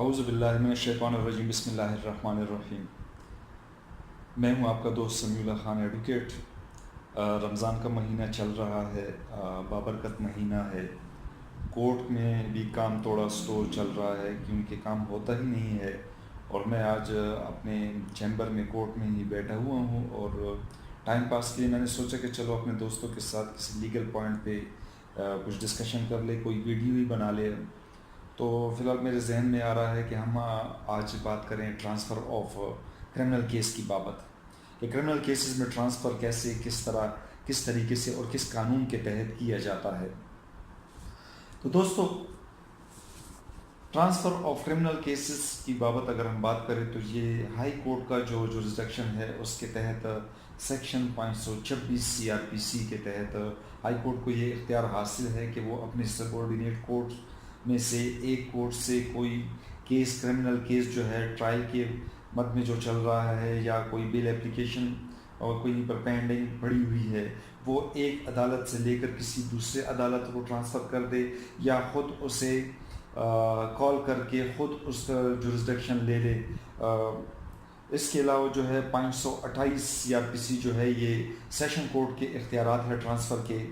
اعوذ باللہ من الشیطان الرجیم بسم اللہ الرحمن الرحیم۔ میں ہوں آپ کا دوست سمیع اللہ خان ایڈوکیٹ۔ رمضان کا مہینہ چل رہا ہے، بابرکت مہینہ ہے۔ کورٹ میں بھی کام تھوڑا سلو چل رہا ہے کیونکہ کام ہوتا ہی نہیں ہے، اور میں آج اپنے چیمبر میں کورٹ میں ہی بیٹھا ہوا ہوں، اور ٹائم پاس کے لیے میں نے سوچا کہ چلو اپنے دوستوں کے ساتھ کسی لیگل پوائنٹ پہ کچھ ڈسکشن کر لے، کوئی ویڈیو ہی بنا لے۔ تو فی الحال میرے ذہن میں آ رہا ہے کہ ہم آج بات کریں ٹرانسفر آف کرمنل کیس کی بابت، کہ کرمنل کیسز میں ٹرانسفر کیسے، کس طریقے سے اور کس قانون کے تحت کیا جاتا ہے۔ تو دوستو، ٹرانسفر آف کرمنل کیسز کی بابت اگر ہم بات کریں تو یہ ہائی کورٹ کا جو جورسڈکشن ہے اس کے تحت سیکشن 526 سی آر پی سی کے تحت ہائی کورٹ کو یہ اختیار حاصل ہے کہ وہ اپنے سبارڈینیٹ کورٹ میں سے ایک کورٹ سے کوئی کیس، کرمنل کیس جو ہے ٹرائل کے مد میں جو چل رہا ہے، یا کوئی بیل اپلیکیشن اور کوئی پر پینڈنگ پڑی ہوئی ہے، وہ ایک عدالت سے لے کر کسی دوسرے عدالت کو ٹرانسفر کر دے، یا خود اسے کال کر کے خود اس کا جورسڈکشن لے لے۔ اس کے علاوہ جو ہے 528 سی آر پی سی جو ہے یہ سیشن کورٹ کے اختیارات ہے ٹرانسفر کے،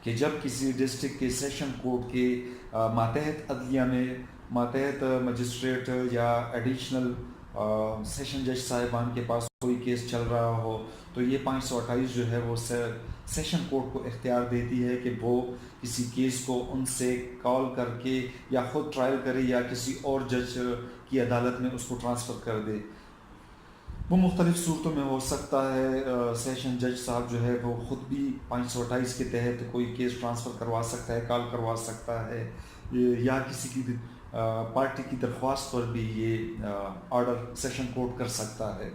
کہ جب کسی ڈسٹرکٹ کے سیشن کورٹ کے ماتحت عدلیہ میں ماتحت مجسٹریٹ یا ایڈیشنل سیشن جج صاحبان کے پاس کوئی کیس چل رہا ہو، تو یہ 528 جو ہے وہ سیشن کورٹ کو اختیار دیتی ہے کہ وہ کسی کیس کو ان سے کال کر کے یا خود ٹرائل کرے یا کسی اور جج کی عدالت میں اس کو ٹرانسفر کر دے۔ وہ مختلف صورتوں میں ہو سکتا ہے، سیشن جج صاحب جو ہے وہ خود بھی 528 کے تحت کوئی کیس ٹرانسفر کروا سکتا ہے، کال کروا سکتا ہے، یا کسی کی پارٹی کی درخواست پر بھی یہ آرڈر سیشن کورٹ کر سکتا ہے۔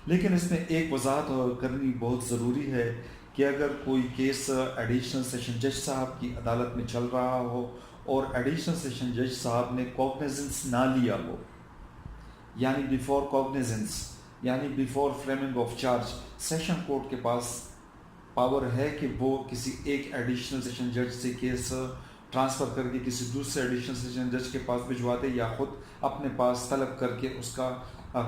لیکن اس میں ایک وضاحت کرنی بہت ضروری ہے کہ اگر کوئی کیس ایڈیشنل سیشن جج صاحب کی عدالت میں چل رہا ہو اور ایڈیشنل سیشن جج صاحب نے کوگنیزنس نہ لیا ہو، یعنی بیفور کوگنیزنس، یعنی before framing of charge, session court کے پاس پاور ہے کہ وہ کسی ایک ایڈیشنل سیشن جج سے کیس ٹرانسفر کر کے کسی دوسرے ایڈیشنل سیشن جج کے پاس بھجوا دے، یا خود اپنے پاس طلب کر کے اس کا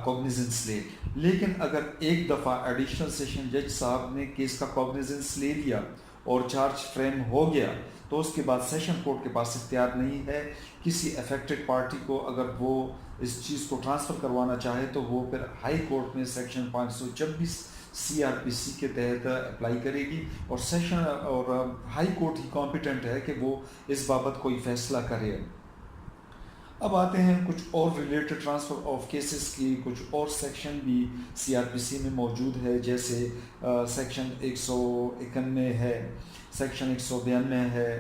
کوگنیزنس لے۔ لیکن اگر ایک دفعہ ایڈیشنل سیشن جج صاحب نے کیس کا کوگنیزنس لے لیا اور چارج فریم ہو گیا، تو اس کے بعد سیشن کورٹ کے پاس اختیار نہیں ہے کسی افیکٹڈ پارٹی کو، اگر وہ اس چیز کو ٹرانسفر کروانا چاہے تو وہ پھر ہائی کورٹ میں سیکشن 526 سی آر پی سی کے تحت اپلائی کرے گی، اور سیشن اور ہائی کورٹ ہی کمپیٹنٹ ہے کہ وہ اس بابت کوئی فیصلہ کرے۔ اب آتے ہیں کچھ اور ریلیٹڈ ٹرانسفر آف کیسز کی، کچھ اور سیکشن بھی سی آر پی سی میں موجود ہے، جیسے سیکشن 191 ہے، سیکشن 192 ہے،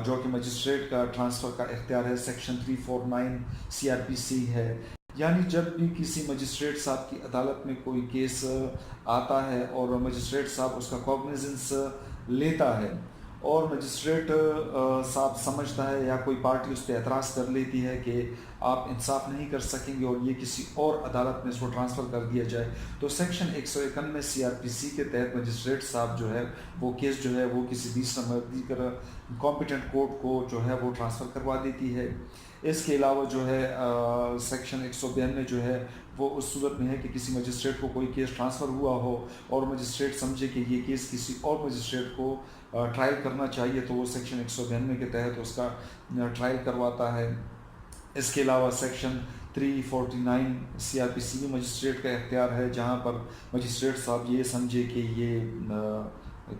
جو کہ مجسٹریٹ کا ٹرانسفر کا اختیار ہے، سیکشن 349 سی آر پی سی ہے۔ یعنی جب بھی کسی مجسٹریٹ صاحب کی عدالت میں کوئی کیس آتا ہے اور مجسٹریٹ صاحب اس کا کوگنیزنس لیتا ہے، اور مجسٹریٹ صاحب سمجھتا ہے یا کوئی پارٹی اس پہ اعتراض کر لیتی ہے کہ آپ انصاف نہیں کر سکیں گے اور یہ کسی اور عدالت میں اس کو ٹرانسفر کر دیا جائے، تو سیکشن 191 سی آر پی سی کے تحت مجسٹریٹ صاحب جو ہے وہ کیس جو ہے وہ کسی دیگر کمپیٹنٹ کورٹ کو جو ہے وہ ٹرانسفر کروا دیتی ہے۔ اس کے علاوہ جو ہے سیکشن 192 جو ہے وہ اس صورت میں ہے کہ کسی مجسٹریٹ کو کوئی کیس ٹرانسفر ہوا ہو اور مجسٹریٹ سمجھے کہ یہ کیس کسی اور مجسٹریٹ کو ٹرائل کرنا چاہیے، تو وہ سیکشن 192 کے تحت اس کا ٹرائل کرواتا ہے۔ اس کے علاوہ سیکشن 349 سی آر پی سی میں مجسٹریٹ کا اختیار ہے، جہاں پر مجسٹریٹ صاحب یہ سمجھے کہ یہ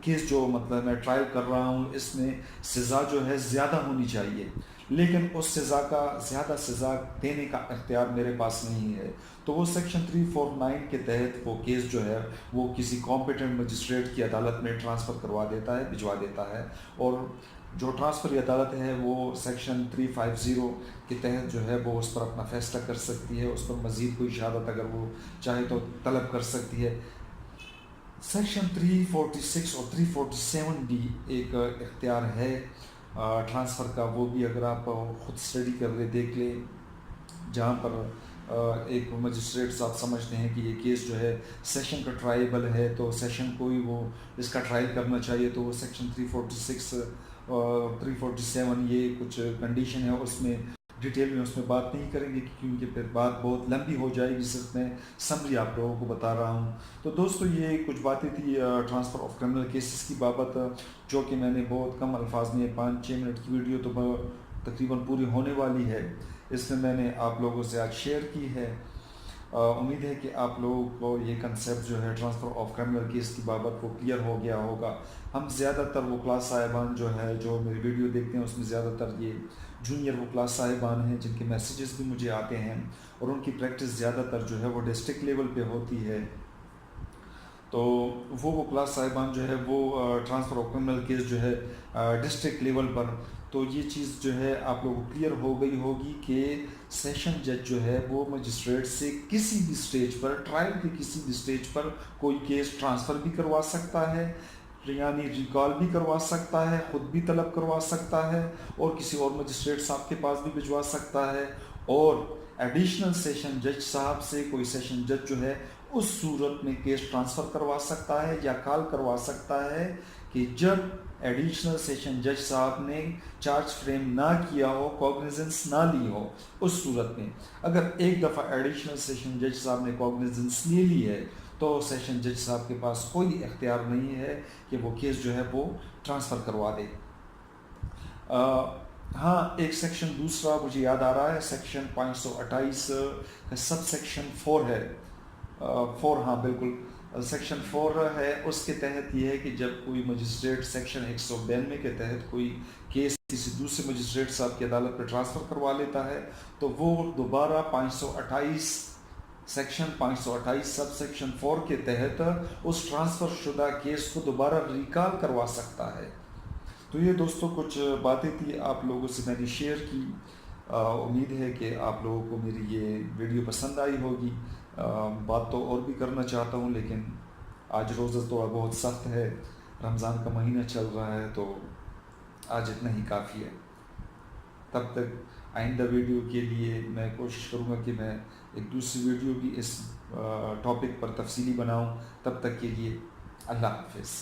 کیس جو مطلب میں ٹرائل کر رہا ہوں اس میں سزا جو ہے زیادہ ہونی چاہیے، لیکن اس سزا کا زیادہ سزا دینے کا اختیار میرے پاس نہیں ہے، تو وہ سیکشن 349 کے تحت وہ کیس جو ہے وہ کسی کمپیٹنٹ مجسٹریٹ کی عدالت میں ٹرانسفر کروا دیتا ہے، بھجوا دیتا ہے، اور جو ٹرانسفر عدالت ہے وہ سیکشن 350 کے تحت جو ہے وہ اس پر اپنا فیصلہ کر سکتی ہے، اس پر مزید کوئی شہادت اگر وہ چاہے تو طلب کر سکتی ہے۔ سیکشن 346 اور 347 بھی ایک اختیار ہے ٹرانسفر کا، وہ بھی اگر آپ خود اسٹڈی کر لیں، دیکھ لیں، جہاں پر ایک مجسٹریٹ صاحب سمجھتے ہیں کہ یہ کیس جو ہے سیشن کا ٹرائیبل ہے، تو سیشن کو ہی وہ اس کا ٹرائل کرنا چاہیے، تو وہ سیکشن 346 اور 347 یہ کچھ کنڈیشن ہے اس میں ڈیٹیل میں اس میں بات نہیں کریں گے کیونکہ پھر بات بہت لمبی ہو جائے گی، صرف میں سمری آپ لوگوں کو بتا رہا ہوں۔ تو دوستو یہ کچھ باتیں تھی ٹرانسفر آف کرمنل کیسز کی بابت، جو کہ میں نے بہت کم الفاظ میں 5-6 منٹ کی ویڈیو تو تقریباً پوری ہونے والی ہے، اس میں نے آپ لوگوں سے آج شیئر کی ہے۔ امید ہے کہ آپ لوگوں کو یہ کنسیپٹ جو ہے ٹرانسفر آف کرمنل کیس کی بابت وہ کلیئر ہو گیا ہوگا۔ ہم زیادہ تر وہ کلاس صاحبان جو ہے جو میری ویڈیو دیکھتے ہیں اس میں زیادہ تر یہ جونیئر وہ کلاس صاحبان ہیں جن کے میسیجز بھی مجھے آتے ہیں، اور ان کی پریکٹس زیادہ تر جو ہے وہ ڈسٹرکٹ لیول پہ ہوتی ہے۔ تو وہ کلاس صاحبان جو ہے وہ ٹرانسفر آف کرمنل کیس جو ہے ڈسٹرکٹ لیول پر، تو یہ چیز جو ہے آپ لوگوں کو کلیئر ہو گئی ہوگی کہ سیشن جج جو ہے وہ مجسٹریٹ سے کسی بھی سٹیج پر، ٹرائل کے کسی بھی سٹیج پر کوئی کیس ٹرانسفر بھی کروا سکتا ہے، یعنی ریکال بھی کروا سکتا ہے، خود بھی طلب کروا سکتا ہے، اور کسی اور مجسٹریٹ صاحب کے پاس بھی بھجوا سکتا ہے، اور ایڈیشنل سیشن جج صاحب سے کوئی سیشن جج جو ہے اس صورت میں کیس ٹرانسفر کروا سکتا ہے یا کال کروا سکتا ہے کہ جب ایڈیشنل سیشن جج صاحب نے چارج فریم نہ کیا ہو، کوگنیزنس نہ لی ہو، اس صورت میں اگر ایک دفعہ ایڈیشنل سیشن جج صاحب نے کوگنیزنس لے لی ہے تو سیشن جج صاحب کے پاس کوئی اختیار نہیں ہے کہ وہ کیس جو ہے وہ ٹرانسفر کروا دے۔ ہاں، ایک سیکشن دوسرا مجھے یاد آ رہا ہے، سیکشن 528 کا سب سیکشن 4 ہے، 4، ہاں بالکل سیکشن 4 ہے۔ اس کے تحت یہ ہے کہ جب کوئی مجسٹریٹ سیکشن 192 کے تحت کوئی کیس کسی دوسرے مجسٹریٹ صاحب کی عدالت پہ ٹرانسفر کروا لیتا ہے تو وہ دوبارہ 528 سیکشن 528 سب سیکشن 4 کے تحت اس ٹرانسفر شدہ کیس کو دوبارہ ریکال کروا سکتا ہے۔ تو یہ دوستوں کچھ باتیں تھی آپ لوگوں سے میں نے شیئر کی۔ امید ہے کہ آپ لوگوں کو میری یہ ویڈیو پسند آئی ہوگی۔ بات تو اور بھی کرنا چاہتا ہوں لیکن آج روزہ تھوڑا بہت سخت ہے، رمضان کا مہینہ چل رہا ہے، تو آج اتنا ہی کافی ہے۔ تب تک آئندہ ویڈیو کے لیے میں کوشش کروں گا کہ میں ایک دوسری ویڈیو بھی اس ٹاپک پر تفصیلی بناؤں۔ تب تک کے لیے اللہ حافظ۔